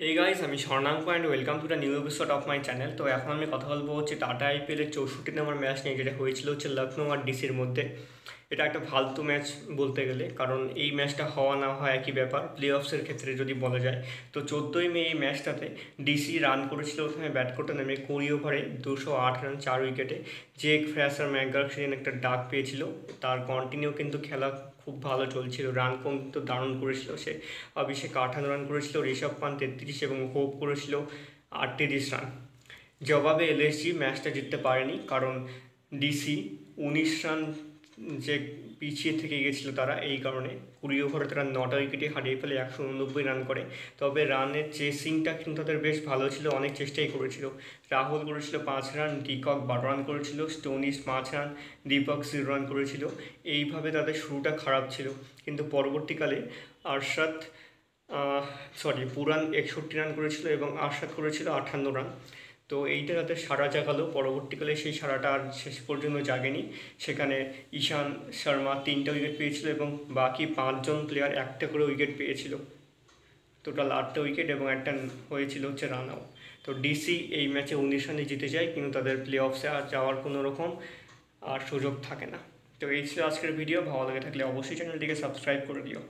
হে guys, আমি Swarnank and welcome to the new episode of my channel. তো এখন আমি কথা বলবো টাটা আইপিএলের 64 নম্বর ম্যাচ নিয়ে, যেটা হয়েছিল লখনৌ আর ডিসির মধ্যে। এটা একটা ফালতু ম্যাচ বলতে গেলে, কারণ এই ম্যাচটা হওয়া না হয় একই ব্যাপার প্লে অফসের ক্ষেত্রে যদি বলা যায়। তো 14ই মে এই ম্যাচটাতে ডিসি রান করেছিল প্রথমে ব্যাট করতে নেমে 20 ওভারে 208 রান 4 উইকেটে। জেক ফ্র্যাসার ম্যাকগার্ক একটা ডাক পেয়েছিল, তার কন্টিনিউ কিন্তু খেলা খুব ভালো চলছিল, রান কিন্তু দারুণ করেছিল সে। অভিষেক 58 রান করেছিল, ঋষভ পান্ত 33 এবং হোপ করেছিল 38 রান। জবাবে এলএসজি ম্যাচটা জিততে পারেনি, কারণ ডিসি 19 রান যে পিছিয়ে থেকে গেছিলো তারা, এই কারণে 20 ওভারে তারা 9টা উইকেটে হারিয়ে ফেলে 189 রান করে। তবে রানের চেসিংটা কিন্তু তাদের বেশ ভালো ছিল, অনেক চেষ্টাই করেছিল। রাহুল করেছিল 5 রান, ডিকক 12 রান করেছিল, স্টোনিস 5 রান, দীপক 0 রান করেছিল। এইভাবে তাদের শুরুটা খারাপ ছিল, কিন্তু পরবর্তীকালে আরশাদ পুরান 61 রান করেছিল এবং আরশাদ করেছিল 58 রান। তো এইটা তাদের সাড়া জাগালো, পরবর্তীকালে সেই সাড়াটা আর শেষ পর্যন্ত জাগেনি। সেখানে ঈশান শর্মা 3টা উইকেট পেয়েছিল এবং বাকি 5জন প্লেয়ার একটা করে উইকেট পেয়েছিল। টোটাল 8টা উইকেট এবং একটা হয়েছিল রান আউট। তো ডিসি এই ম্যাচে 19 রানে জিতে যায়, কিন্তু তাদের প্লে অফসে আর যাওয়ার কোনো রকম আর সুযোগ থাকে না। তো এই ছিল আজকের ভিডিও। ভালো লাগে থাকলে অবশ্যই চ্যানেলটিকে সাবস্ক্রাইব করে দিও।